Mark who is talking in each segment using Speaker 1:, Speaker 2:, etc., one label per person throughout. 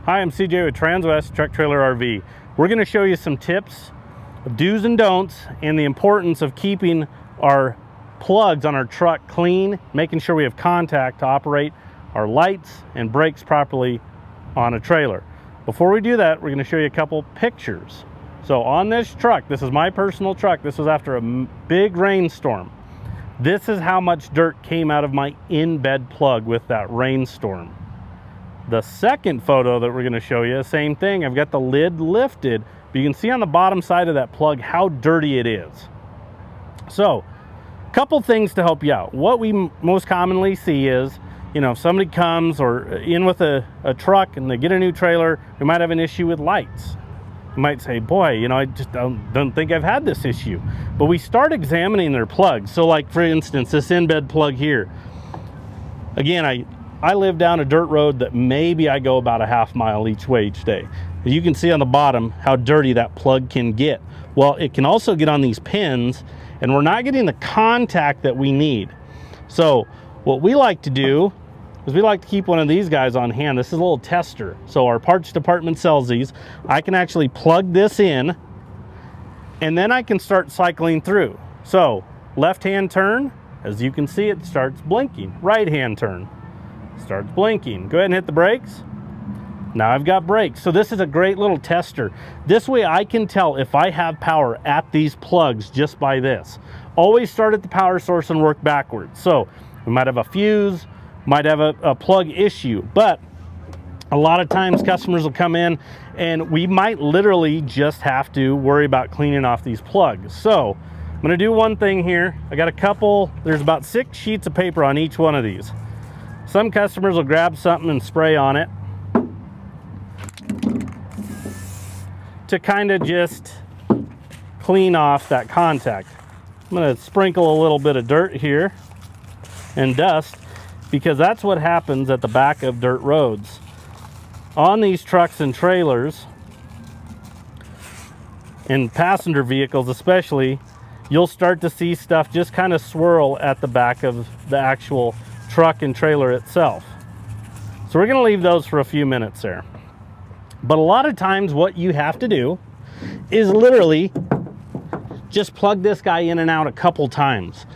Speaker 1: Hi, I'm CJ with Transwest Truck Trailer RV. We're going to show you some tips of do's and don'ts and the importance of keeping our plugs on our truck clean, making sure we have contact to operate our lights and brakes properly on a trailer. Before we do that, we're going to show you a couple pictures. So on this truck, this is my personal truck. This was after a big rainstorm. This is how much dirt came out of my in-bed plug with that rainstorm. The second photo that we're going to show you, same thing. I've got the lid lifted, but you can see on the bottom side of that plug how dirty it is. So, a couple things to help you out. What we most commonly see is, if somebody comes or in with a truck and they get a new trailer, they might have an issue with lights. You might say, boy, I just don't think I've had this issue. But we start examining their plugs. So like, for instance, this in-bed plug here. Again, I live down a dirt road that maybe I go about a half mile each way each day. You can see on the bottom how dirty that plug can get. Well, it can also get on these pins, and we're not getting the contact that we need. So what we like to do is we like to keep one of these guys on hand. This is a little tester. So our parts department sells these. I can actually plug this in, and then I can start cycling through. So left-hand turn, as you can see, it starts blinking. Right-hand turn starts blinking. Go ahead and hit the brakes. Now I've got brakes. So this is a great little tester. This way I can tell if I have power at these plugs just by this. Always start at the power source and work backwards. So we might have a fuse, might have a plug issue, but a lot of times customers will come in and we might literally just have to worry about cleaning off these plugs. So I'm gonna do one thing here. I got a couple, there's about 6 sheets of paper on each one of these. Some customers will grab something and spray on it to kind of just clean off that contact. I'm going to sprinkle a little bit of dirt here and dust, because that's what happens at the back of dirt roads. On these trucks and trailers and passenger vehicles especially, you'll start to see stuff just kind of swirl at the back of the actual truck and trailer itself. So we're going to leave those for a few minutes there. But a lot of times what you have to do is literally just plug this guy in and out a couple times.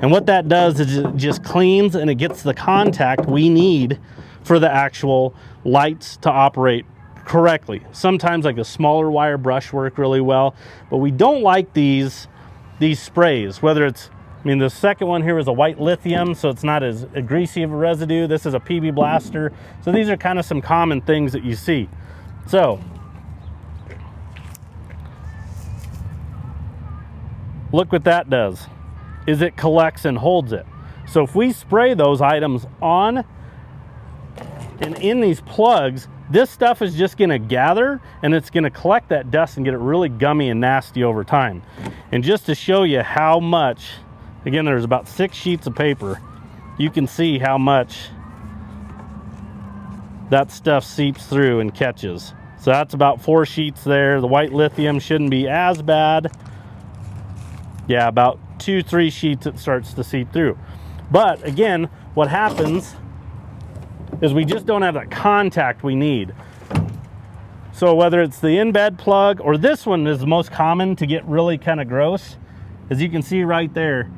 Speaker 1: And what that does is it just cleans and it gets the contact we need for the actual lights to operate correctly. Sometimes like a smaller wire brush work really well, but we don't like these sprays, whether it's, the second one here is a white lithium, so it's not as greasy of a residue. This is a PB blaster. So these are kind of some common things that you see. So look what that does, is it collects and holds it. So if we spray those items on and in these plugs, this stuff is just gonna gather and it's gonna collect that dust and get it really gummy and nasty over time. And just to show you how much, again, there's about 6 sheets of paper. You can see how much that stuff seeps through and catches. So that's about 4 sheets there. The white lithium shouldn't be as bad. Yeah, about 2-3 sheets it starts to seep through. But again, what happens is we just don't have that contact we need. So whether it's the in-bed plug, or this one is the most common to get really kind of gross, as you can see right there,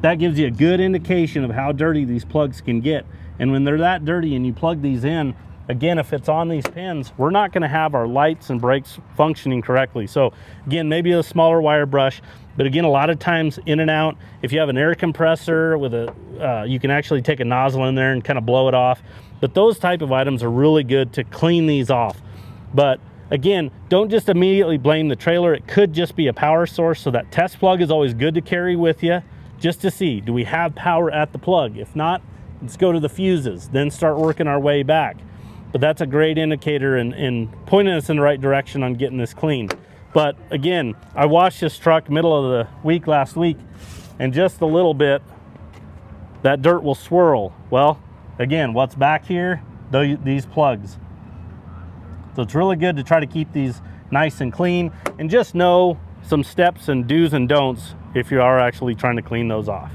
Speaker 1: that gives you a good indication of how dirty these plugs can get. And when they're that dirty and you plug these in, again, if it's on these pins, we're not going to have our lights and brakes functioning correctly. So again, maybe a smaller wire brush, but again, a lot of times in and out, if you have an air compressor with you can actually take a nozzle in there and kind of blow it off. But those type of items are really good to clean these off. But again, don't just immediately blame the trailer. It could just be a power source. So that test plug is always good to carry with you, just to see, do we have power at the plug? If not, let's go to the fuses, then start working our way back. But that's a great indicator in pointing us in the right direction on getting this clean. But again, I washed this truck middle of the week last week, and just a little bit, that dirt will swirl. Well, again, what's back here? These plugs. So it's really good to try to keep these nice and clean, and just know some steps and do's and don'ts if you are actually trying to clean those off.